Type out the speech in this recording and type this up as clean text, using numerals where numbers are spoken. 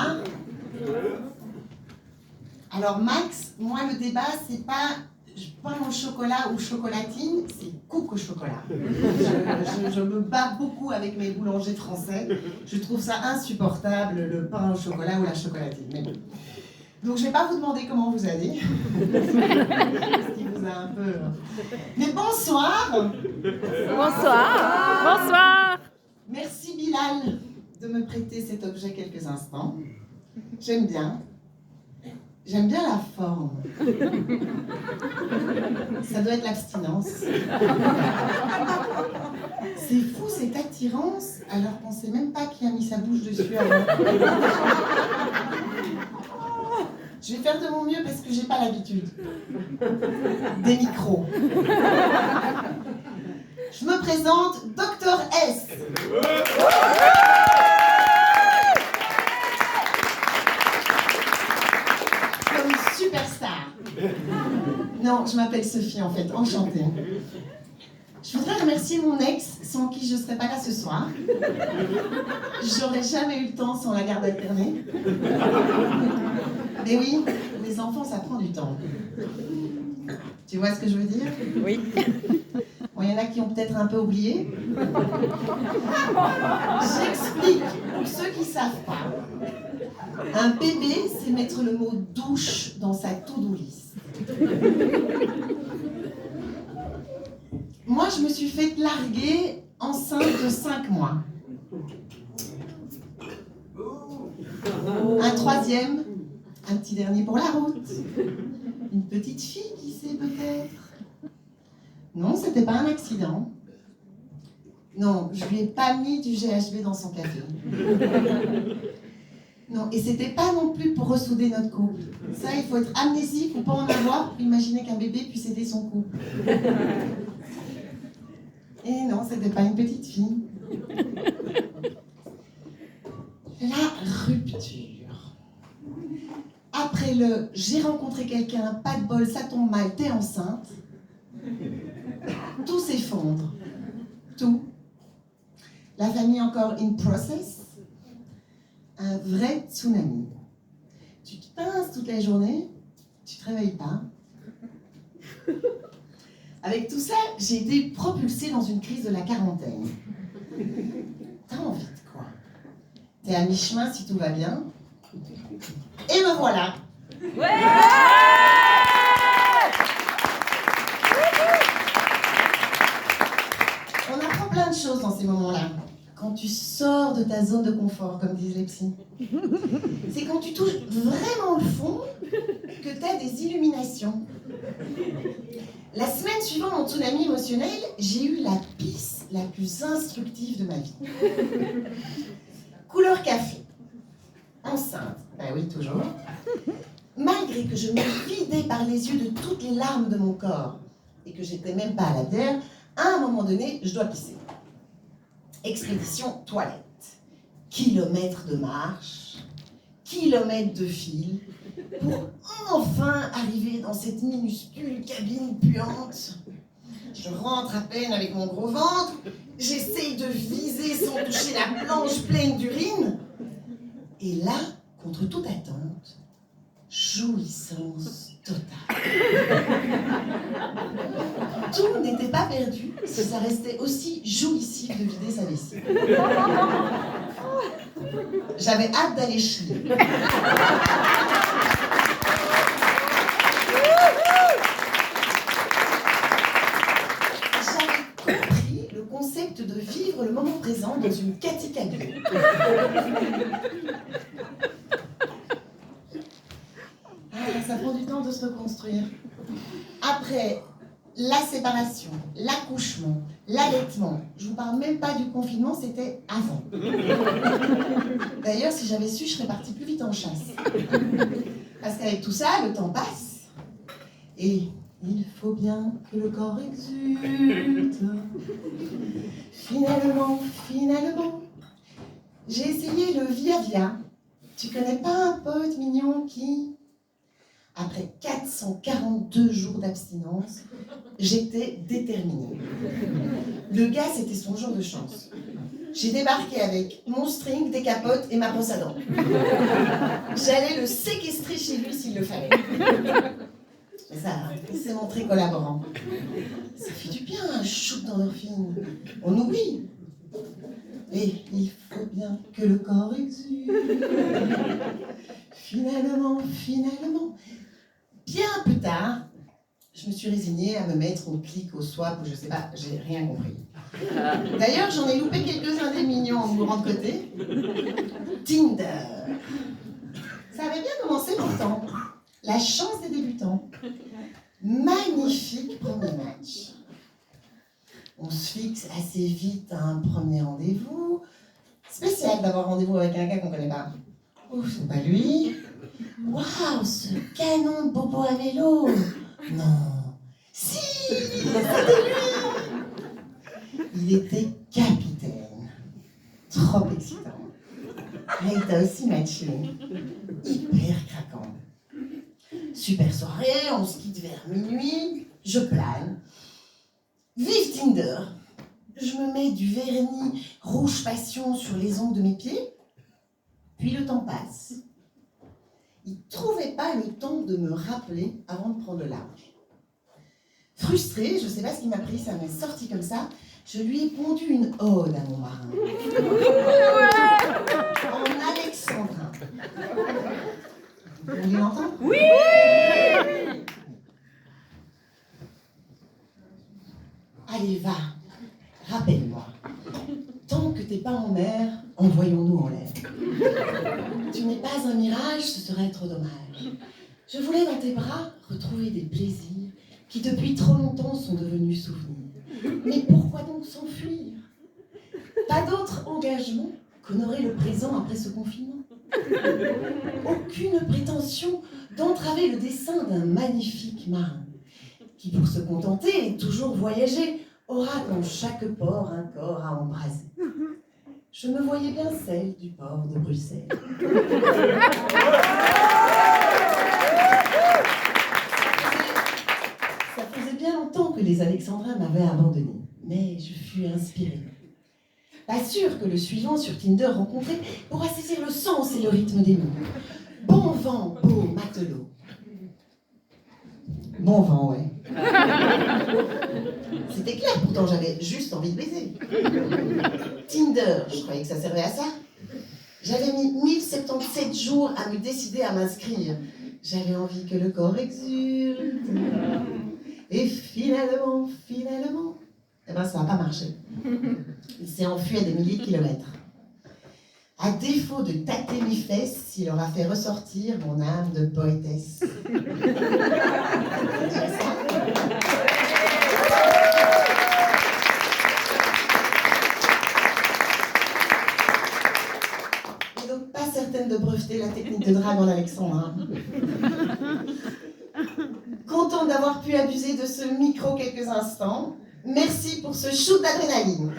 Bonsoir. Alors Max, moi le débat c'est pas pain au chocolat ou chocolatine, c'est coupe au chocolat. Je me bats beaucoup avec mes boulangers français. Je trouve ça insupportable, le pain au chocolat ou la chocolatine. Mais bon. Donc je vais pas vous demander comment vous allez. Ce qui vous a un peu... Mais bonsoir. Bonsoir. Bonsoir. Merci Bilal de me prêter cet objet quelques instants. J'aime bien. J'aime bien la forme. Ça doit être l'abstinence. C'est fou cette attirance, alors qu'on ne sait même pas qui a mis sa bouche dessus avant. Je vais faire de mon mieux parce que j'ai pas l'habitude. Des micros. Je me présente, Dr S. Superstar. Non, je m'appelle Sophie en fait, enchantée. Je voudrais remercier mon ex, sans qui je ne serais pas là ce soir. J'aurais jamais eu le temps sans la garde alternée. Mais oui, les enfants, ça prend du temps. Tu vois ce que je veux dire? Oui. Bon, il y en a qui ont peut-être un peu oublié. J'explique pour ceux qui ne savent pas. Un bébé, c'est mettre le mot douche dans sa to-do list. Moi, je me suis fait larguer enceinte de 5 mois. Un troisième, un petit dernier pour la route. Une petite fille, qui sait peut-être. Non, c'était pas un accident. Non, je lui ai pas mis du GHB dans son café. Non, et c'était pas non plus pour ressouder notre couple. Ça, il faut être amnésique ou pas en avoir pour imaginer qu'un bébé puisse aider son couple. Et non, c'était pas une petite fille. La rupture. Après le « j'ai rencontré quelqu'un, pas de bol, ça tombe mal, t'es enceinte », tout s'effondre. Tout. La famille encore in process. Un vrai tsunami. Tu te pinces toute la journée, tu te réveilles pas. Avec tout ça, j'ai été propulsée dans une crise de la quarantaine. T'as envie de quoi? T'es à mi-chemin si tout va bien. Et me voilà. Ouais! On apprend plein de choses dans ces moments-là. Quand tu sors de ta zone de confort, comme disent les psys. C'est quand tu touches vraiment le fond que tu as des illuminations. La semaine suivant mon tsunami émotionnel, j'ai eu la pisse la plus instructive de ma vie. Couleur café. Enceinte. Ben oui, toujours. Malgré que je me vidais par les yeux de toutes les larmes de mon corps et que j'étais même pas à la terre, à un moment donné, je dois pisser. Expédition toilette. Kilomètres de marche, kilomètres de fil, pour enfin arriver dans cette minuscule cabine puante. Je rentre à peine avec mon gros ventre, j'essaye de viser sans toucher la planche pleine d'urine. Et là, contre toute attente, jouissance totale. Tout n'était pas perdu si ça restait aussi jouissif de vider sa vessie. J'avais hâte d'aller chier. J'avais compris le concept de vivre le moment présent dans une caticabine. Ça prend du temps de se reconstruire. Après la séparation, l'accouchement, l'allaitement, je vous parle même pas du confinement, c'était avant. D'ailleurs, si j'avais su, je serais partie plus vite en chasse. Parce qu'avec tout ça, le temps passe. Et il faut bien que le corps exulte. Finalement, j'ai essayé le via-via. Tu connais pas un pote mignon qui... Après 442 jours d'abstinence, j'étais déterminée. Le gars, c'était son jour de chance. J'ai débarqué avec mon string, des capotes et ma brosse à dents. J'allais le séquestrer chez lui s'il le fallait. Mais ça, il s'est montré collaborant. Ça fait du bien, un shoot d'endorphine. On oublie. Et il faut bien que le corps exude. Finalement, bien plus tard, je me suis résignée à me mettre au clic, au swap, ou je sais pas, j'ai rien compris. D'ailleurs, j'en ai loupé quelques-uns des mignons en mourant de côté. Tinder. Ça avait bien commencé pourtant. La chance des débutants. Magnifique premier match. On se fixe assez vite à un premier rendez-vous. Spécial d'avoir rendez-vous avec un gars qu'on connaît pas. Ouf, c'est pas lui. Waouh, ce canon de bobo à vélo. Non. Si, c'était lui. Il était capitaine. Trop excitant. Mais il t'a aussi matché. Hyper craquant. Super soirée, on se quitte vers minuit. Je plane. Vive Tinder. Je me mets du vernis rouge passion sur les ongles de mes pieds. Puis le temps passe. Il ne trouvait pas le temps de me rappeler avant de prendre le large. Frustrée, je ne sais pas ce qui m'a pris, ça m'est sorti comme ça, je lui ai pondu une ode à mon marin. En alexandrin. Vous voulez l'entendre ? Oui ! Allez, va, rappelle-moi. Tant que t'es pas en mer, envoyons-nous en l'air. Tu n'es pas un mirage, ce serait trop dommage. Je voulais dans tes bras retrouver des plaisirs qui depuis trop longtemps sont devenus souvenirs. Mais pourquoi donc s'enfuir ? Pas d'autre engagement qu'honorer le présent après ce confinement. Aucune prétention d'entraver le dessein d'un magnifique marin qui, pour se contenter et toujours voyager, aura dans chaque port un corps à embraser. Je me voyais bien celle du port de Bruxelles. Ça faisait bien longtemps que les Alexandrins m'avaient abandonné, mais je fus inspirée. Pas sûr que le suivant sur Tinder rencontré pourra saisir le sens et le rythme des mots. Bon vent, beau matelot. Bon vent, ouais. C'était clair, pourtant j'avais juste envie de baiser. Tinder, je croyais que ça servait à ça. J'avais mis 1077 jours à me décider à m'inscrire. J'avais envie que le corps exulte. Et finalement, eh ben ça n'a pas marché. Il s'est enfui à des milliers de kilomètres. À défaut de tâter mes fesses, il aura fait ressortir mon âme de poétesse. Et donc pas certaine de breveter la technique de drague en alexandrin. Contente d'avoir pu abuser de ce micro quelques instants. Merci pour ce shoot d'adrénaline.